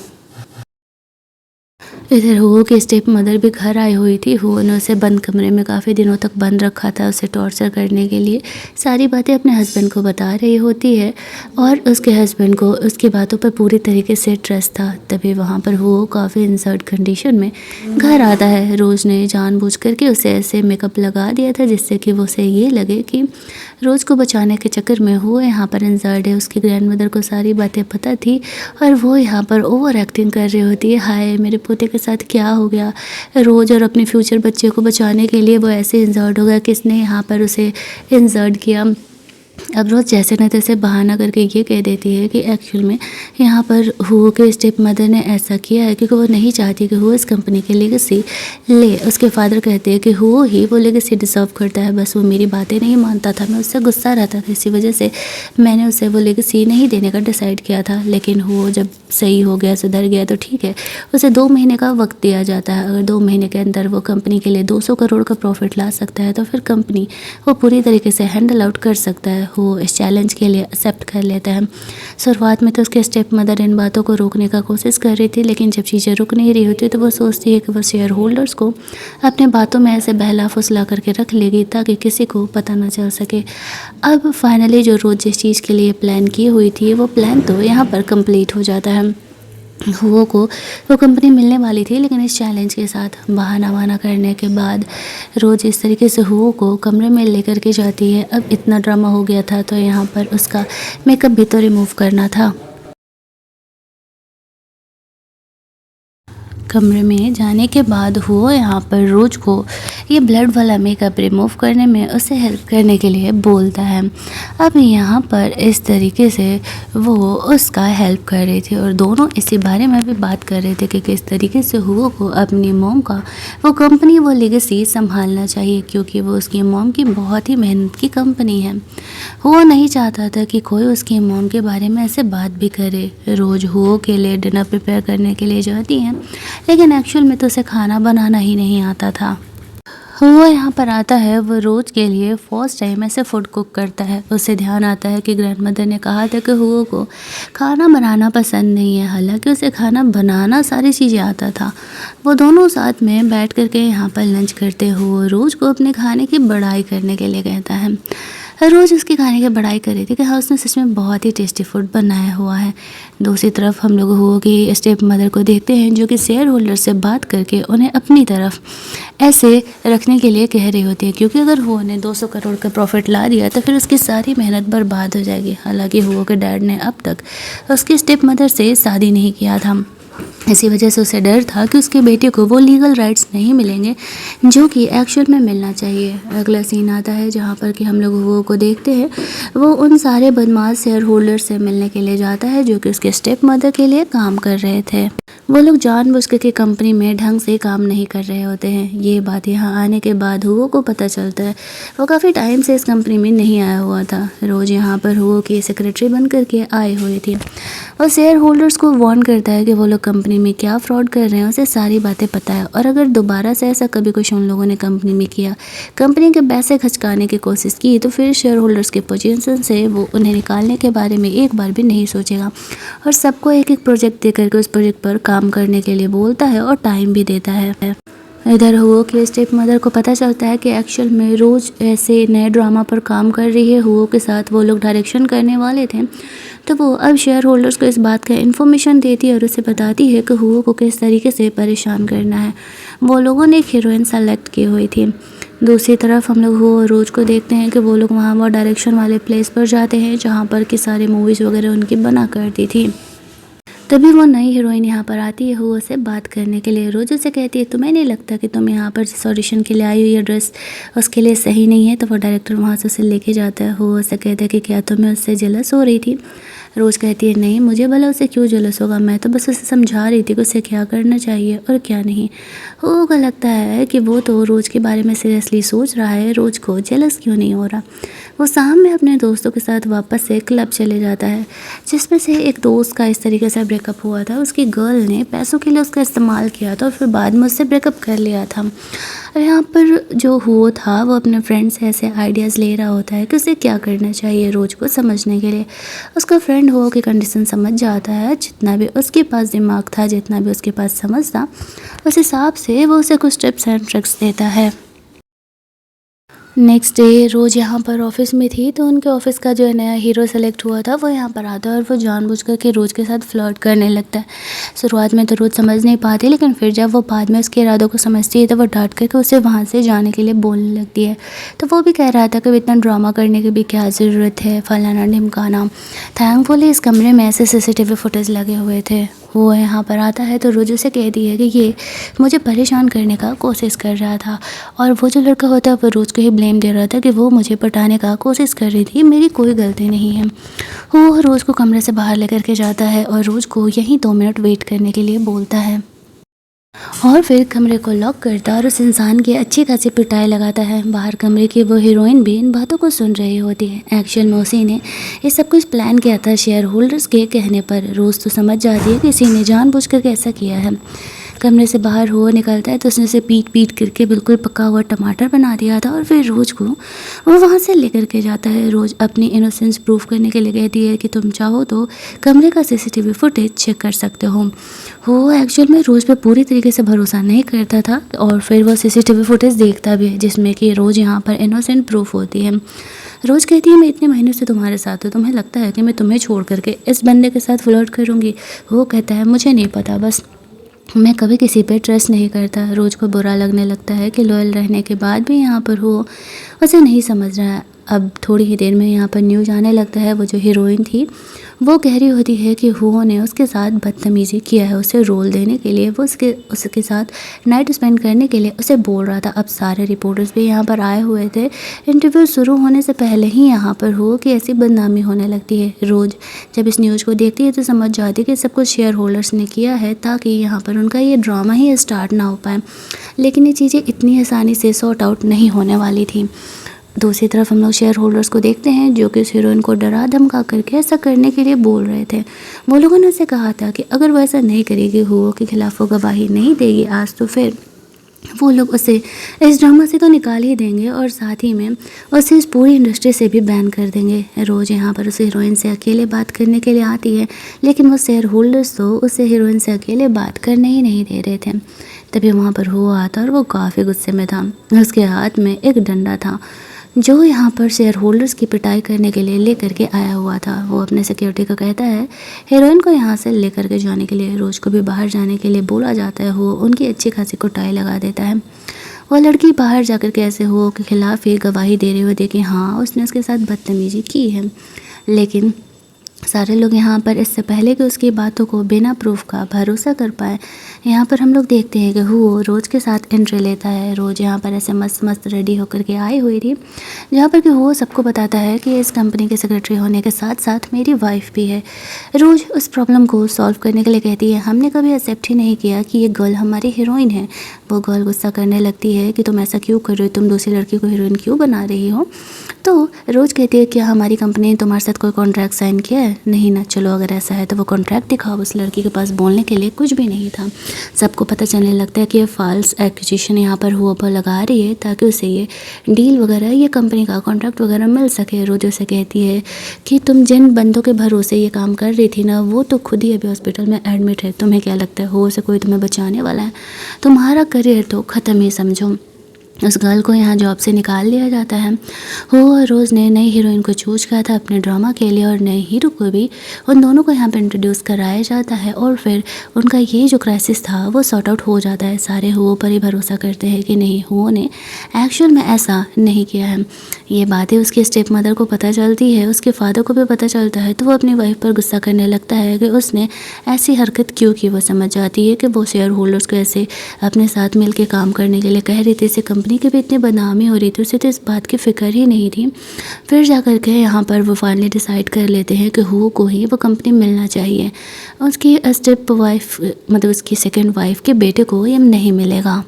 इधर हुओ की स्टेप मदर भी घर आई हुई थी। हुओ ने उसे बंद कमरे में काफ़ी दिनों तक बंद रखा था, उसे टॉर्चर करने के लिए। सारी बातें अपने हस्बैंड को बता रही होती है और उसके हस्बैंड को उसकी बातों पर पूरी तरीके से ट्रस्ट था। तभी वहाँ पर हुओ काफ़ी इंसर्ट कंडीशन में घर आता है। रोज़ ने जानबूझ करके उसे ऐसे मेकअप लगा दिया था जिससे कि वो उसे ये लगे कि रोज़ को बचाने के चक्कर में हुओ यहाँ पर इंसर्ट है। उसकी ग्रैंडमदर को सारी बातें पता थी और वो यहाँ पर ओवर एक्टिंग कर रही होती है। हाय मेरे पोते के साथ क्या हो गया, रोज़ और अपने फ्यूचर बच्चे को बचाने के लिए वो ऐसे इंसर्ट हो गया, किसने यहाँ पर उसे इंसर्ट किया। अब रोज़ जैसे न तैसे बहाना करके ये कह देती है कि एक्चुअल में यहाँ पर हुओ के स्टेप मदर ने ऐसा किया है क्योंकि वो नहीं चाहती कि हुओ इस कंपनी की लेगेसी ले। उसके फादर कहते हैं कि हुओ ही वो लेगेसी डिज़र्व करता है, बस वो मेरी बातें नहीं मानता था, मैं उससे गुस्सा रहता था, इसी वजह से मैंने उसे वो लेगेसी नहीं देने का डिसाइड किया था। लेकिन हुओ जब सही हो गया, सुधर गया तो ठीक है, उसे 2 महीने का वक्त दिया जाता है। अगर 2 महीने के अंदर वो कंपनी के लिए 200 करोड़ का प्रॉफिट ला सकता है तो फिर कंपनी वो पूरी तरीके से हैंडल आउट कर सकता है। वो इस चैलेंज के लिए एक्सेप्ट कर लेता है। शुरुआत में तो उसके स्टेप मदर इन बातों को रोकने का कोशिश कर रही थी, लेकिन जब चीज़ें रुक नहीं रही होती तो वो सोचती है कि वो शेयर होल्डर्स को अपने बातों में ऐसे बहला फुसला करके रख लेगी ताकि किसी को पता ना चल सके। अब फाइनली जो रोज़ जिस चीज़ के लिए प्लान की हुई थी वो प्लान तो यहाँ पर कंप्लीट हो जाता है। हुओ को वो कंपनी मिलने वाली थी, लेकिन इस चैलेंज के साथ बहाना वहाना करने के बाद रोज़ इस तरीके से हुओ को कमरे में लेकर के जाती है। अब इतना ड्रामा हो गया था तो यहाँ पर उसका मेकअप भी तो रिमूव करना था। कमरे में जाने के बाद हुओ यहाँ पर रोज को ये ब्लड वाला मेकअप रिमूव करने में उसे हेल्प करने के लिए बोलता है। अब यहाँ पर इस तरीके से वो उसका हेल्प कर रही थी और दोनों इसी बारे में भी बात कर रहे थे कि किस तरीके से हुओ को अपनी मॉम का वो कंपनी वो लेगेसी संभालना चाहिए, क्योंकि वो उसकी मॉम की बहुत ही मेहनत की कंपनी है। हुओ नहीं चाहता था कि कोई उसकी मॉम के बारे में ऐसे बात भी करे। रोज़ हुओ के लिए डिनर प्रिपेयर करने के लिए जाती हैं, लेकिन एक्चुअल में तो उसे खाना बनाना ही नहीं आता था। हुआ यहाँ पर आता है, वो रोज़ के लिए फर्स्ट टाइम ऐसे फूड कुक करता है। उसे ध्यान आता है कि ग्रैंडमदर ने कहा था कि हुआ को खाना बनाना पसंद नहीं है, हालांकि उसे खाना बनाना सारी चीज़ें आता था। वो दोनों साथ में बैठ करके यहाँ पर लंच करते हुए रोज़ को अपने खाने की बड़ाई करने के लिए कहता है। रोज़ उसके खाने की बड़ाई कर रही थी कि हाँ उसने सच में बहुत ही टेस्टी फूड बनाया हुआ है। दूसरी तरफ हम लोग हुओ की स्टेप मदर को देखते हैं जो कि शेयर होल्डर से बात करके उन्हें अपनी तरफ ऐसे रखने के लिए कह रही होती है, क्योंकि अगर हुओ ने 200 करोड़ का प्रॉफिट ला दिया तो फिर उसकी सारी मेहनत बर्बाद हो जाएगी। हालांकि हुओ के डैड ने अब तक उसकी स्टेप मदर से शादी नहीं किया था, इसी वजह से उसे डर था कि उसके बेटे को वो लीगल राइट्स नहीं मिलेंगे जो कि एक्चुअल में मिलना चाहिए। अगला सीन आता है जहाँ पर कि हम लोग हुओ को देखते हैं, वो उन सारे बदमाश शेयर होल्डर से मिलने के लिए जाता है जो कि उसके स्टेप मदर के लिए काम कर रहे थे। वो लोग जानबूझ के कंपनी में ढंग से काम नहीं कर रहे होते हैं। ये बात यहाँ आने के बाद हुओ को पता चलता है। वो काफ़ी टाइम से इस कंपनी में नहीं आया हुआ था। रोज़ यहाँ पर हुओ की सेक्रेटरी बन करके आई हुई थी और शेयर होल्डर्स को वार्न करता है कि वो लोग कंपनी में क्या फ्रॉड कर रहे हैं, उसे सारी बातें पता है और अगर दोबारा से ऐसा कभी कुछ उन लोगों ने कंपनी में किया, कंपनी के पैसे खचकाने की कोशिश की, तो फिर शेयर होल्डर्स के पोजीशन से वो उन्हें निकालने के बारे में एक बार भी नहीं सोचेगा और सबको एक एक प्रोजेक्ट दे करके उस प्रोजेक्ट पर काम करने के लिए बोलता है और टाइम भी देता है। इधर हुओ की स्टेप मदर को पता चलता है कि एक्चुअल में रोज़ ऐसे नए ड्रामा पर काम कर रही है। हुओ के साथ वो लोग डायरेक्शन करने वाले थे, तो वो अब शेयर होल्डर्स को इस बात का इन्फॉर्मेशन देती है और उसे बताती है कि हुओ को किस तरीके से परेशान करना है। वो लोगों ने एक हीरोइन सेलेक्ट की हुई थी। दूसरी तरफ हम लोग हुओ रोज़ को देखते हैं कि वो लोग वहाँ वो डायरेक्शन वाले प्लेस पर जाते हैं जहाँ पर कि सारे मूवीज़ वगैरह उनकी बना करती थी। तभी वो नई हीरोइन यहाँ पर आती है हुओ से बात करने के लिए। रोज़ उसे कहती है तुम्हें नहीं लगता कि तुम यहाँ पर जिस ऑडिशन के लिए आई हुई ड्रेस उसके लिए सही नहीं है, तो वो डायरेक्टर वहाँ से उसे लेके जाता है। हुओ से कहता है कि क्या तुम्हें उससे जेलस हो रही थी। रोज़ कहती है नहीं, मुझे भला उसे क्यों जेलस होगा, मैं तो बस उसे समझा रही थी कि उसे क्या करना चाहिए और क्या नहीं। हुओ को लगता है कि वो तो रोज़ के बारे में सीरियसली सोच रहा है, रोज़ को जेलस क्यों नहीं हो रहा। वो शाम में अपने दोस्तों के साथ वापस से क्लब चले जाता है, जिसमें से एक दोस्त का इस तरीके से ब्रेकअप हुआ था। उसकी गर्ल ने पैसों के लिए उसका इस्तेमाल किया था और फिर बाद में उससे ब्रेकअप कर लिया था। यहाँ पर जो हुआ था वो अपने फ्रेंड से ऐसे आइडियाज़ ले रहा होता है कि उसे क्या करना चाहिए रोज़ को समझने के लिए। उसका फ्रेंड एंड हो की कंडीशन समझ जाता है। जितना भी उसके पास दिमाग था, जितना भी उसके पास समझ था, उस हिसाब से वो उसे कुछ टिप्स एंड ट्रिक्स देता है। नेक्स्ट डे रोज़ यहाँ पर ऑफिस में थी, तो उनके ऑफिस का जो है नया हीरो सेलेक्ट हुआ था वो यहाँ पर आता है और वो जानबूझकर के रोज़ के साथ फ्लर्ट करने लगता है। शुरुआत में तो रोज़ समझ नहीं पाती, लेकिन फिर जब वो बाद में उसके इरादों को समझती है तो वो डांट करके उसे वहाँ से जाने के लिए बोलने लगती है। तो वो भी कह रहा था कि इतना ड्रामा करने की भी क्या ज़रूरत है, फलाना ढिमकाना। थैंकफुली इस कमरे में ऐसे CCTV फुटेज लगे हुए थे। वो यहाँ पर आता है तो रोज़ उसे कहती है कि ये मुझे परेशान करने का कोशिश कर रहा था, और वो जो लड़का होता है वो रोज़ को ही ब्लेम दे रहा था कि वो मुझे पटाने का कोशिश कर रही थी, मेरी कोई गलती नहीं है। वो रोज़ को कमरे से बाहर लेकर के जाता है और रोज़ को यहीं 2 मिनट वेट करने के लिए बोलता है, और फिर कमरे को लॉक करता है और उस इंसान की अच्छी खासी पिटाई लगाता है। बाहर कमरे की वो हीरोइन भी इन बातों को सुन रही होती है। एक्चुअल में उसी ने ये सब कुछ प्लान किया था शेयर होल्डर्स के कहने पर। रोज़ तो समझ जाती है कि इसी ने जानबूझकर के ऐसा किया है। कमरे से बाहर हो निकलता है तो उसने उसे पीट पीट करके बिल्कुल पका हुआ टमाटर बना दिया था, और फिर रोज़ को वो वहाँ से लेकर के जाता है। रोज़ अपनी इनोसेंस प्रूफ करने के लिए कहती है कि तुम चाहो तो कमरे का CCTV फुटेज चेक कर सकते हो। वो एक्चुअल में रोज़ पे पूरी तरीके से भरोसा नहीं करता था, और फिर वो CCTV फुटेज देखता भी है जिसमें कि रोज़ यहाँ पर इनोसेंट प्रूफ होती है। रोज़ कहती है मैं इतने महीनों से तुम्हारे साथ हूँ, तुम्हें लगता है कि मैं तुम्हें छोड़ करके इस बंदे के साथ फ्लर्ट करूँगी। वो कहता है मुझे नहीं पता, बस मैं कभी किसी पे ट्रस्ट नहीं करता। रोज़ को बुरा लगने लगता है कि लॉयल रहने के बाद भी यहाँ पर हो उसे नहीं समझ रहा है। अब थोड़ी ही देर में यहाँ पर न्यूज़ आने लगता है। वो जो हीरोइन थी वो कह रही होती है कि हुओ ने उसके साथ बदतमीज़ी किया है। उसे रोल देने के लिए वो उसके साथ नाइट स्पेंड करने के लिए उसे बोल रहा था। अब सारे रिपोर्टर्स भी यहाँ पर आए हुए थे। इंटरव्यू शुरू होने से पहले ही यहाँ पर हुओ की ऐसी बदनामी होने लगती है। रोज़ जब इस न्यूज़ को देखती है तो समझ जाती है कि सब कुछ शेयर होल्डर्स ने किया है ताकि यहाँ पर उनका ये ड्रामा ही स्टार्ट ना हो पाए। लेकिन ये चीज़ें इतनी आसानी से सॉर्ट आउट नहीं होने वाली थी। दूसरी तरफ हम लोग शेयर होल्डर्स को देखते हैं जो कि उस हीरोइन को डरा धमका करके ऐसा करने के लिए बोल रहे थे। वो लोगों ने उसे कहा था कि अगर वो ऐसा नहीं करेगी, हुओ के खिलाफ वो गवाही नहीं देगी आज, तो फिर वो लोग उसे इस ड्रामा से तो निकाल ही देंगे और साथ ही में उसे इस पूरी इंडस्ट्री से भी बैन कर देंगे। रोज़ यहाँ पर उस हीरोइन से अकेले बात करने के लिए आती है, लेकिन वो शेयर होल्डर्स तो उसे हीरोइन से अकेले बात करने ही नहीं दे रहे थे। तभी वहाँ पर हुओ आता और वो काफ़ी गुस्से में था। उसके हाथ में एक डंडा था जो यहाँ पर शेयर होल्डर्स की पिटाई करने के लिए लेकर के आया हुआ था। वो अपने सिक्योरिटी को कहता है हीरोइन को यहाँ से लेकर के जाने के लिए। रोज़ को भी बाहर जाने के लिए बोला जाता है। वो उनकी अच्छी खासी कुटाई लगा देता है। वो लड़की बाहर जाकर के ऐसे हुओ के खिलाफ ही गवाही दे रही होती है कि हाँ उसने उसके साथ बदतमीज़ी की है। लेकिन सारे लोग यहाँ पर इससे पहले कि उसकी बातों को बिना प्रूफ का भरोसा कर पाए, यहाँ पर हम लोग देखते हैं कि हुओ रोज़ के साथ एंट्री लेता है। रोज़ यहाँ पर ऐसे मस्त मस्त रेडी होकर के आई हुई थी, जहाँ पर कि हुओ सबको बताता है कि इस कंपनी के सेक्रेटरी होने के साथ साथ मेरी वाइफ भी है। रोज़ उस प्रॉब्लम को सॉल्व करने के लिए कहती है हमने कभी एक्सेप्ट ही नहीं किया कि ये गर्ल हमारी हीरोइन है। वो गर्ल गुस्सा करने लगती है कि तुम ऐसा क्यों कर रहे हो, तुम दूसरी लड़की को हीरोइन क्यों बना रही हो। तो रोज़ कहती है क्या हमारी कंपनी ने तुम्हारे साथ कोई कॉन्ट्रैक्ट साइन किया है? नहीं ना। चलो अगर ऐसा है तो वो कॉन्ट्रैक्ट दिखाओ। उस लड़की के पास बोलने के लिए कुछ भी नहीं था। सबको पता चलने लगता है कि ये फॉल्स एक्विजिशन यहाँ पर हुआ पर लगा रही है ताकि उसे ये डील वगैरह, ये कंपनी का कॉन्ट्रैक्ट वगैरह मिल सके। रोज़ उसे कहती है कि तुम जिन बंदों के भरोसे ये काम कर रही थी ना, वो तो खुद ही अभी हॉस्पिटल में एडमिट है। तुम्हें क्या लगता है हो से कोई तुम्हें बचाने वाला है? तुम्हारा करियर तो ख़त्म ही समझो। उस गर्ल को यहाँ जॉब से निकाल दिया जाता है। वो और रोज़ ने नई हीरोइन को चूज किया था अपने ड्रामा के लिए, और नए हीरो को भी उन दोनों को यहाँ पे इंट्रोड्यूस कराया जाता है, और फिर उनका ये जो क्राइसिस था वो सॉर्ट आउट हो जाता है। सारे हुओ पर ही भरोसा करते हैं कि नहीं, हुओ ने एक्चुअल में ऐसा नहीं किया है। ये बातें उसकी स्टेप मदर को पता चलती है, उसके फादर को भी पता चलता है, तो वो अपनी वाइफ पर गुस्सा करने लगता है कि उसने ऐसी हरकत क्यों की। वो समझ जाती है कि वो शेयर होल्डर्स को ऐसे अपने साथ मिल के काम करने के लिए कह रही थी, इससे कंपनी की भी इतनी बदनामी हो रही थी, उसे तो इस बात की फ़िक्र ही नहीं थी। फिर जाकर के यहाँ पर वो फाइनली डिसाइड कर लेते हैं कि हुओ को ही वो कंपनी मिलना चाहिए। उसकी स्टेप वाइफ मतलब उसकी सेकंड वाइफ के बेटे को ये नहीं मिलेगा।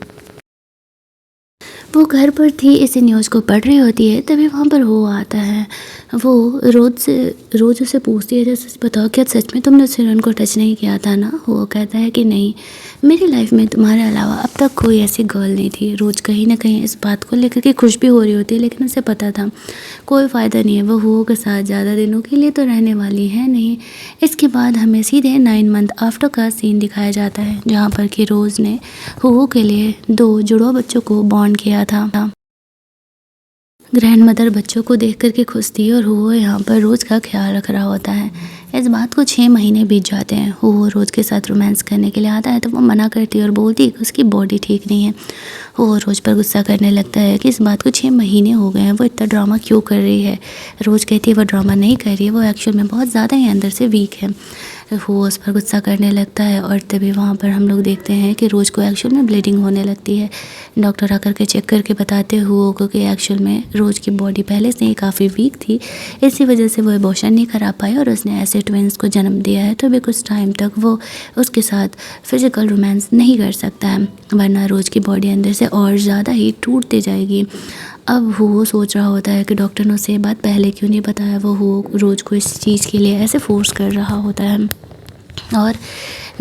वो घर पर थी, इसी न्यूज़ को पढ़ रही होती है, तभी वहाँ पर वो आता है। वो रोज़ उसे पूछती है जैसे बताओ क्या सच में तुमने उस हीरोइन को टच नहीं किया था ना? वो कहता है कि नहीं, मेरी लाइफ में तुम्हारे अलावा अब तक कोई ऐसी गर्ल नहीं थी। रोज़ कहीं ना कहीं इस बात को लेकर के खुश भी हो रही होती है, लेकिन उसे पता था कोई फ़ायदा नहीं है, वो हुओ के साथ ज़्यादा दिनों के लिए तो रहने वाली है नहीं। इसके बाद हमें सीधे 9 मंथ आफ्टर का सीन दिखाया जाता है, जहाँ पर कि रोज़ ने हुओ के लिए 2 जुड़वा बच्चों को बॉर्न किया था। ग्रैंड मदर बच्चों को देख कर के खुश थी और हुओ यहाँ पर रोज़ का ख्याल रख रहा होता है। इस बात को 6 महीने बीत जाते हैं। हुओ रोज़ के साथ रोमांस करने के लिए आता है तो वो मना करती है और बोलती है कि उसकी बॉडी ठीक नहीं है। हुओ रोज़ पर गुस्सा करने लगता है कि इस बात को 6 महीने हो गए हैं, वो इतना ड्रामा क्यों कर रही है। रोज़ कहती है वो ड्रामा नहीं कर रही है, वो एक्चुअल में बहुत ज़्यादा ही अंदर से वीक है। वो उस पर गुस्सा करने लगता है और तभी वहाँ पर हम लोग देखते हैं कि रोज़ को एक्चुअल में ब्लीडिंग होने लगती है। डॉक्टर आकर के चेक करके बताते हुए क्योंकि एक्चुअल में रोज़ की बॉडी पहले से ही काफ़ी वीक थी, इसी वजह से वो एबॉर्शन नहीं करा पाई और उसने ऐसे ट्विंस को जन्म दिया है। तो अभी कुछ टाइम तक वो उसके साथ फिज़िकल रोमांस नहीं कर सकता है, वरना रोज़ की बॉडी अंदर से और ज़्यादा ही टूटती जाएगी। अब वो सोच रहा होता है कि डॉक्टर ने उसे ये बात पहले क्यों नहीं बताया। वो रोज़ को इस चीज़ के लिए ऐसे फोर्स कर रहा होता है और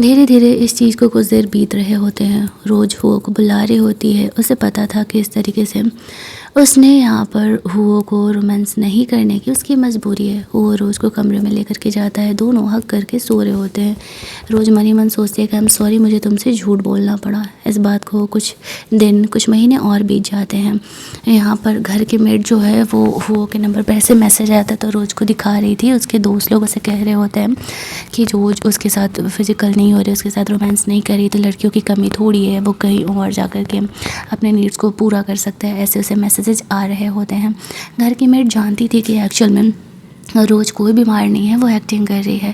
धीरे धीरे इस चीज़ को कुछ देर बीत रहे होते हैं। रोज़ हुओ को बुला रही होती है। उसे पता था कि इस तरीके से उसने यहाँ पर हुओ को रोमांस नहीं करने की उसकी मजबूरी है। हुओ रोज़ को कमरे में लेकर के जाता है, दोनों हक करके सो रहे होते हैं। रोज़ मन ही मन सोचती है कि आई एम सॉरी, मुझे तुमसे झूठ बोलना पड़ा। इस बात को कुछ दिन कुछ महीने और बीत जाते हैं। यहाँ पर घर की मेड जो है वो हुओ के नंबर पर ऐसे मैसेज आता है तो रोज़ को दिखा रही थी। उसके दोस्त लोग उसे कह रहे होते हैं कि रोज़ उसके साथ फिज़िकल नहीं हो रही, उसके साथ रोमांस नहीं कर रही, तो लड़कियों की कमी थोड़ी है, वो कहीं और जा कर के अपने नीड्स को पूरा कर सकता है। ऐसे उसे मैसेजेस आ रहे होते हैं। घर की मेड जानती थी कि एक्चुअल में रोज़ कोई बीमार नहीं है, वो एक्टिंग कर रही है।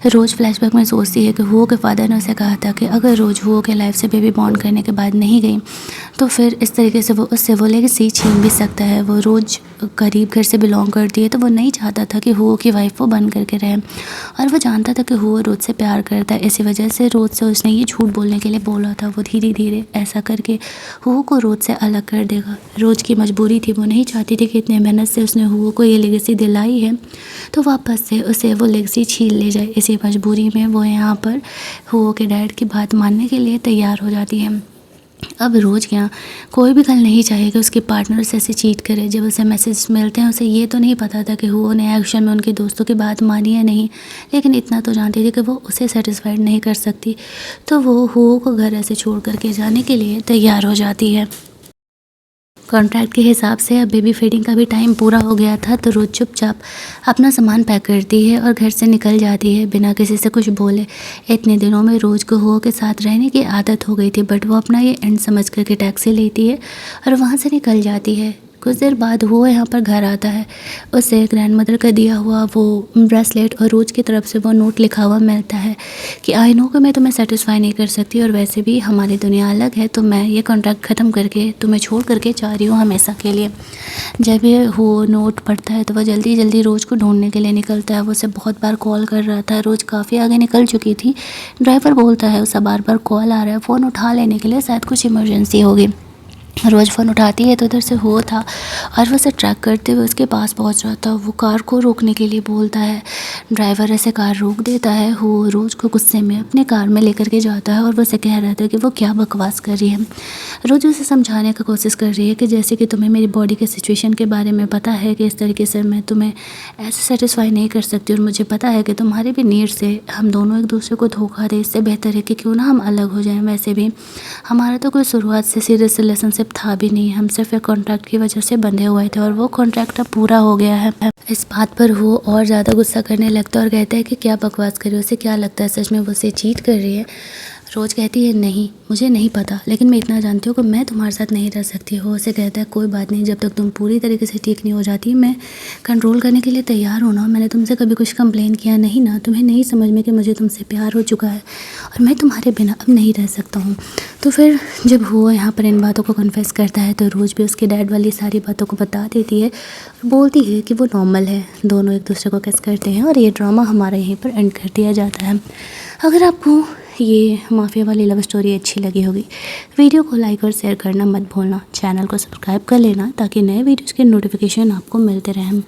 रोज़ फ्लैशबैक में सोचती है कि हुओ के फादर ने उसे कहा था कि अगर रोज़ हुओ के लाइफ से बेबी बॉर्न करने के बाद नहीं गई तो फिर इस तरीके से वो उससे वो लेगेसी छीन भी सकता है। वो रोज़ गरीब घर से बिलोंग करती है तो वो नहीं चाहता था कि हुओ की वाइफ वो बन करके रहे और वो जानता था कि हुओ रोज़ से प्यार करता है। इसी वजह से रोज़ से उसने ये झूठ बोलने के लिए बोला था। वो धीरे धीरे ऐसा करके हुओ को रोज़ से अलग कर देगा। रोज़ की मजबूरी थी, वो नहीं चाहती थी कि इतने मेहनत से उसने हुओ को ये लेगेसी दिलाई है तो वापस से उसे वो लेगेसी छीन ले जाए। इसी मजबूरी में वो यहाँ पर हुओ के डैड की बात मानने के लिए तैयार हो जाती है। अब रोज़ क्या कोई भी गर्ल नहीं चाहेगा उसके पार्टनर से ऐसे चीट करे। जब उसे मैसेज मिलते हैं उसे ये तो नहीं पता था कि हुओ ने एक्शन में उनके दोस्तों की बात मानी या नहीं, लेकिन इतना तो जानती थी कि वो उसे सेटिस्फाइड नहीं कर सकती। तो वो हुओ को घर ऐसे छोड़ करके जाने के लिए तैयार हो जाती है। कॉन्ट्रैक्ट के हिसाब से अब बेबी फीडिंग का भी टाइम पूरा हो गया था तो रोज़ चुपचाप अपना सामान पैक करती है और घर से निकल जाती है बिना किसी से कुछ बोले। इतने दिनों में रोज़ को हुओ के साथ रहने की आदत हो गई थी, बट वो अपना ये एंड समझ करके टैक्सी लेती है और वहाँ से निकल जाती है। कुछ देर बाद वो यहाँ पर घर आता है, उसे ग्रैंड मदर का दिया हुआ वो ब्रेसलेट और रोज़ की तरफ से वो नोट लिखा हुआ मिलता है कि आई नो कि मैं तुम्हें सेटिस्फाई नहीं कर सकती और वैसे भी हमारी दुनिया अलग है, तो मैं ये कॉन्ट्रैक्ट ख़त्म करके तुम्हें छोड़ करके जा रही हूँ हमेशा के लिए। जब ये वो नोट पढ़ता है तो वह जल्दी जल्दी रोज़ को ढूंढने के लिए निकलता है। वो उसे बहुत बार कॉल कर रहा था, रोज़ काफ़ी आगे निकल चुकी थी। ड्राइवर बोलता है उसे बार बार कॉल आ रहा है, फ़ोन उठा लेने के लिए, शायद कुछ इमरजेंसी होगी। रोज़ फ़ोन उठाती है तो उधर से हुओ था और वो उसे ट्रैक करते हुए उसके पास पहुंच रहा था। वो कार को रोकने के लिए बोलता है, ड्राइवर ऐसे कार रोक देता है। हुओ रोज़ को गुस्से में अपने कार में लेकर के जाता है और वो उसे कह रहा था कि वो क्या बकवास कर रही है। रोज़ उसे समझाने का कोशिश कर रही है कि जैसे कि तुम्हें मेरी बॉडी के सिचुएशन के बारे में पता है कि इस तरीके से मैं तुम्हें ऐसे सेटिस्फाई नहीं कर सकती और मुझे पता है कि तुम्हारे भी नीड से हम दोनों एक दूसरे को धोखा दें। इससे बेहतर है कि क्यों ना हम अलग हो जाएं। वैसे भी हमारा तो कोई शुरुआत से सीरियस रिलेशनशिप था भी नहीं, हम सिर्फ एक कॉन्ट्रैक्ट की वजह से बंधे हुए थे और वो कॉन्ट्रैक्ट अब पूरा हो गया है। इस बात पर वो और ज़्यादा गुस्सा करने लगता है और कहता है कि क्या बकवास कर रही हो, उसे क्या लगता है सच में वो उसे चीट कर रही है। रोज़ कहती है नहीं, मुझे नहीं पता, लेकिन मैं इतना जानती हूँ कि मैं तुम्हारे साथ नहीं रह सकती। हो उसे कहता है कोई बात नहीं, जब तक तुम पूरी तरीके से ठीक नहीं हो जाती मैं कंट्रोल करने के लिए तैयार हूँ ना। मैंने तुमसे कभी कुछ कंप्लेन किया नहीं ना, तुम्हें नहीं समझ में कि मुझे तुमसे प्यार हो चुका है और मैं तुम्हारे बिना अब नहीं रह सकता हूँ। तो फिर जब वो यहाँ पर इन बातों को कन्फेस करता है तो रोज़ भी उसके डैड वाली सारी बातों को बता देती है और बोलती है कि वो नॉर्मल है, दोनों एक दूसरे को किस करते हैं और ये ड्रामा हमारा यहीं पर एंड कर दिया जाता है। अगर आपको ये माफिया वाली लव स्टोरी अच्छी लगी होगी, वीडियो को लाइक और शेयर करना मत भूलना। चैनल को सब्सक्राइब कर लेना ताकि नए वीडियोज़ के नोटिफिकेशन आपको मिलते रहें।